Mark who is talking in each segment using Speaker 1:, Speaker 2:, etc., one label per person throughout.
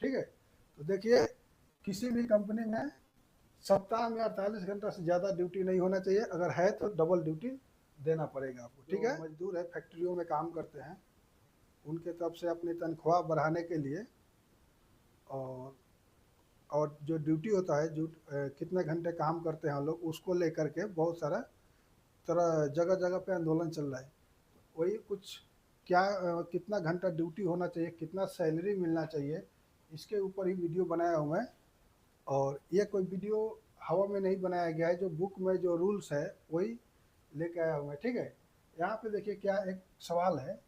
Speaker 1: ठीक है। तो देखिए किसी भी कंपनी में सप्ताह में 48 घंटा से ज़्यादा ड्यूटी नहीं होना चाहिए, अगर है तो डबल ड्यूटी देना पड़ेगा आपको, ठीक है। मजदूर है फैक्ट्रियों में काम करते हैं, उनके तरफ से अपनी तनख्वाह बढ़ाने के लिए और जो ड्यूटी होता है, जो कितने घंटे काम करते हैं हम लोग, उसको लेकर के बहुत सारा तरह जगह जगह पे आंदोलन चल रहा है। वही कुछ क्या कितना घंटा ड्यूटी होना चाहिए, कितना सैलरी मिलना चाहिए, इसके ऊपर ही वीडियो बनाया हूँ मैं। और ये कोई वीडियो हवा में नहीं बनाया गया है, जो बुक में जो रूल्स है वही लेके आया हूँ मैं, ठीक है। यहाँ पे देखिए क्या एक सवाल है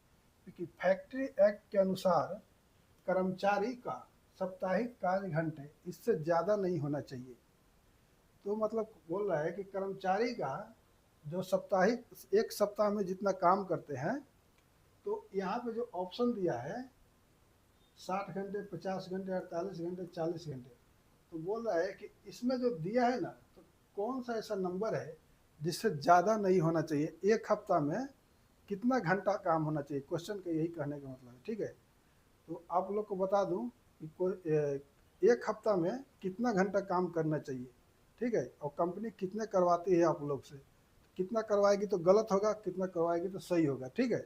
Speaker 1: कि फैक्ट्री एक्ट के अनुसार कर्मचारी का साप्ताहिक कार्य घंटे इससे ज़्यादा नहीं होना चाहिए। तो मतलब बोल रहा है कि कर्मचारी का जो साप्ताहिक एक सप्ताह में जितना काम करते हैं, तो यहाँ पे जो ऑप्शन दिया है 60 घंटे, 50 घंटे, 48 घंटे, 40 घंटे, तो बोल रहा है कि इसमें जो दिया है ना, तो कौन सा ऐसा नंबर है जिससे ज़्यादा नहीं होना चाहिए, एक हफ्ता में कितना घंटा काम होना चाहिए, क्वेश्चन का यही कहने का मतलब है, ठीक है। तो आप लोग को बता दूं कि एक हफ्ता में कितना घंटा काम करना चाहिए, ठीक है। और कंपनी कितने करवाती है आप लोग से, कितना करवाएगी तो गलत होगा, कितना करवाएगी तो सही होगा, ठीक है।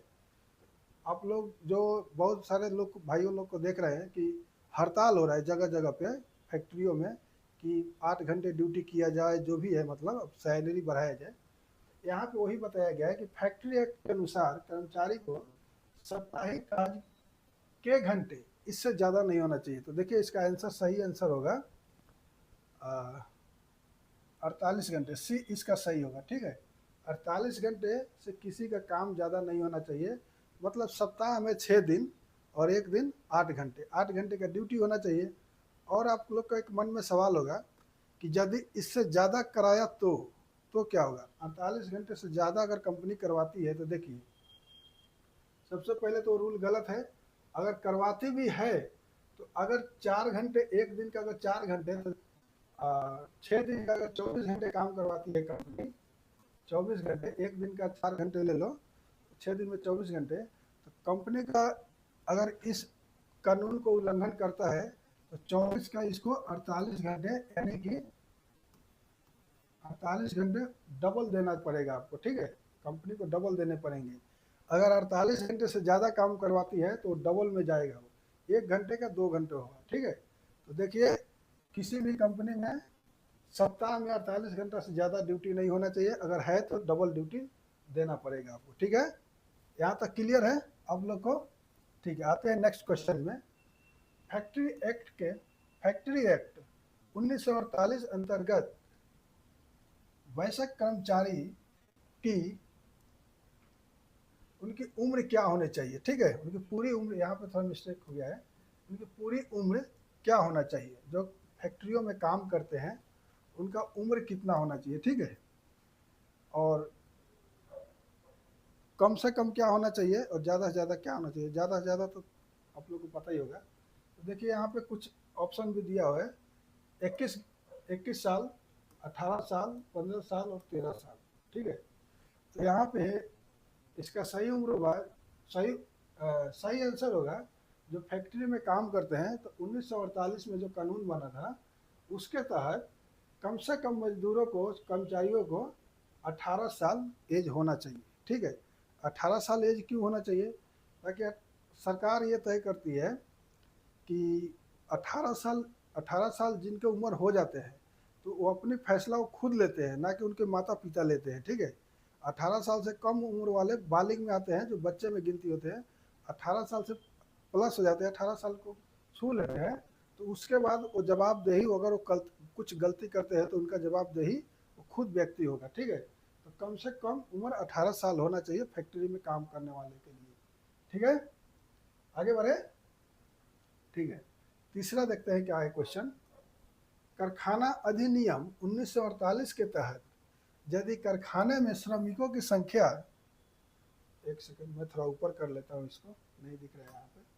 Speaker 1: आप लोग जो बहुत सारे लोग भाइयों लोग को देख रहे हैं कि हड़ताल हो रहा है जगह जगह पे फैक्ट्रियों में कि 8 घंटे ड्यूटी किया जाए, जो भी है मतलब सैलरी बढ़ाया जाए। यहाँ पे वही बताया गया है कि फैक्ट्री एक्ट के अनुसार कर्मचारी को साप्ताहिक कार्य के घंटे इससे ज़्यादा नहीं होना चाहिए। तो देखिए इसका आंसर, सही आंसर होगा 48 घंटे, सी इसका सही होगा, ठीक है। 48 घंटे से किसी का काम ज़्यादा नहीं होना चाहिए, मतलब सप्ताह में 6 दिन और एक दिन 8 घंटे, 8 घंटे का ड्यूटी होना चाहिए। और आप लोग का एक मन में सवाल होगा कि यदि इससे ज़्यादा कराया तो क्या होगा। 48 घंटे से ज़्यादा अगर कंपनी करवाती है तो देखिए सबसे पहले तो रूल गलत है। अगर करवाती भी है तो अगर 4 घंटे, एक दिन का अगर 4 घंटे, तो 6 दिन का अगर 24 घंटे काम करवाती है कंपनी, 24 घंटे, एक दिन का 4 घंटे ले लो, 6 दिन में 24 घंटे, तो कंपनी का अगर इस कानून को उल्लंघन करता है तो 24 का इसको 48 घंटे, यानी कि 48 घंटे डबल देना पड़ेगा आपको, ठीक है। कंपनी को डबल देने पड़ेंगे। अगर 48 घंटे से ज़्यादा काम करवाती है तो डबल में जाएगा वो, 1 घंटे का 2 घंटे होगा, ठीक है। तो देखिए किसी भी कंपनी में सप्ताह में 48 घंटा से ज़्यादा ड्यूटी नहीं होना चाहिए, अगर है तो डबल ड्यूटी देना पड़ेगा आपको, ठीक है। यहाँ तक क्लियर है आप लोग को, ठीक है। आते हैं नेक्स्ट क्वेश्चन में। फैक्ट्री एक्ट 1948 अंतर्गत वयस्क कर्मचारी की उनकी उम्र क्या होनी चाहिए, ठीक है। उनकी पूरी उम्र, यहाँ पे थोड़ा मिस्टेक हो गया है, उनकी पूरी उम्र क्या होना चाहिए, जो फैक्ट्रियों में काम करते हैं उनका उम्र कितना होना चाहिए, ठीक है। और कम से कम क्या होना चाहिए और ज़्यादा से ज़्यादा क्या होना चाहिए। ज़्यादा से ज़्यादा तो आप लोग को पता ही होगा। तो देखिए यहाँ पे कुछ ऑप्शन भी दिया हुआ है, 21 साल, 18 साल, 15 साल और 13 साल, ठीक है। तो यहाँ पे इसका सही उम्र होगा, सही आंसर होगा जो फैक्ट्री में काम करते हैं। तो 1948 में जो कानून बना था उसके तहत कम से कम मजदूरों को, कर्मचारियों को 18 साल एज होना चाहिए, ठीक है। 18 साल एज क्यों होना चाहिए, ताकि सरकार ये तय करती है कि 18 साल जिनके उम्र हो जाते हैं तो वो अपनी फैसला वो खुद लेते हैं, ना कि उनके माता पिता लेते हैं, ठीक है। 18 साल से कम उम्र वाले बालिग में आते हैं, जो बच्चे में गिनती होते हैं। 18 साल से प्लस हो जाते हैं, 18 साल को छू लेते हैं, तो उसके बाद वो जवाबदेही, अगर वो कुछ गलती करते हैं तो उनका जवाबदेही वो खुद व्यक्ति होगा, ठीक है। तो कम से कम उम्र 18 साल होना चाहिए फैक्ट्री में काम करने वाले के लिए, ठीक है। आगे बढ़े, ठीक है। तीसरा देखते हैं क्या है क्वेश्चन। कारखाना अधिनियम 1948 के तहत यदि कारखाने में श्रमिकों की संख्या, एक सेकंड मैं थोड़ा ऊपर कर लेता हूँ, इसको नहीं दिख रहा है यहाँ पे।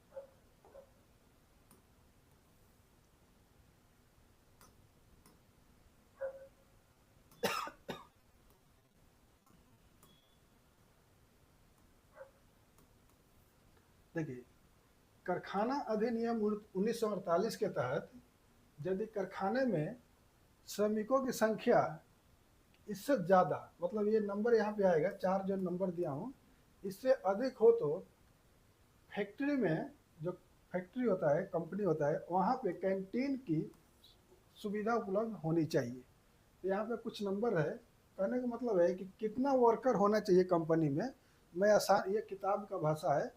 Speaker 1: देखिए कारखाना अधिनियम 1948 के तहत यदि कारखाने में श्रमिकों की संख्या इससे ज़्यादा, मतलब ये नंबर यहाँ पे आएगा, चार जो नंबर दिया हूँ, इससे अधिक हो तो फैक्ट्री में, जो फैक्ट्री होता है, कंपनी होता है, वहाँ पे कैंटीन की सुविधा उपलब्ध होनी चाहिए। तो यहाँ पे कुछ नंबर है। कहने का मतलब है कि कितना वर्कर होना चाहिए कंपनी में। मैं आसान, ये किताब का भाषा है,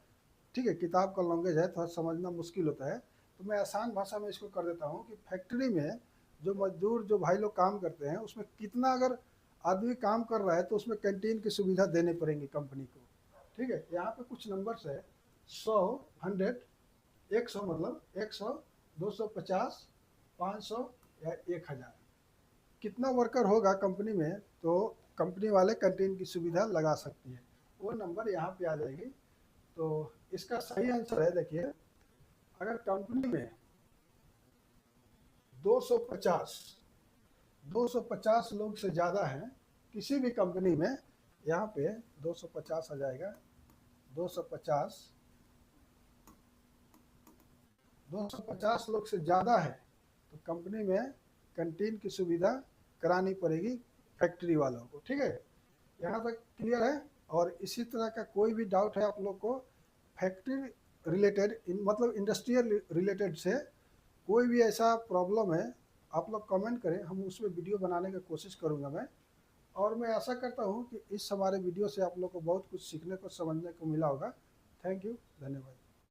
Speaker 1: ठीक है, किताब का लैंग्वेज है, थोड़ा समझना मुश्किल होता है, तो मैं आसान भाषा में इसको कर देता हूँ कि फैक्ट्री में जो मजदूर, जो भाई लोग काम करते हैं, उसमें कितना अगर आदमी काम कर रहा है तो उसमें कैंटीन की सुविधा देनी पड़ेगी कंपनी को। ठीक है, यहाँ पे कुछ नंबर्स है, 100, 100, 100 मतलब 100, 250, 500 या 1000। कितना वर्कर होगा कंपनी में तो कंपनी वाले कैंटीन की सुविधा लगा सकती है, वो नंबर यहाँ पे आ जाएगी। तो इसका सही आंसर है, देखिए, अगर कंपनी में 250 250 लोग से ज़्यादा हैं किसी भी कंपनी में, यहाँ पे 250 आ जाएगा, 250 250 लोग से ज़्यादा है तो कंपनी में कैंटीन की सुविधा करानी पड़ेगी फैक्ट्री वालों को। ठीक है, यहाँ तक क्लियर है। और इसी तरह का कोई भी डाउट है आप लोग को फैक्ट्री रिलेटेड, मतलब इंडस्ट्रियल रिलेटेड से कोई भी ऐसा प्रॉब्लम है, आप लोग कमेंट करें, हम उसमें वीडियो बनाने की कोशिश करूँगा मैं। और मैं आशा करता हूँ कि इस हमारे वीडियो से आप लोग को बहुत कुछ सीखने को, समझने को मिला होगा। थैंक यू, धन्यवाद।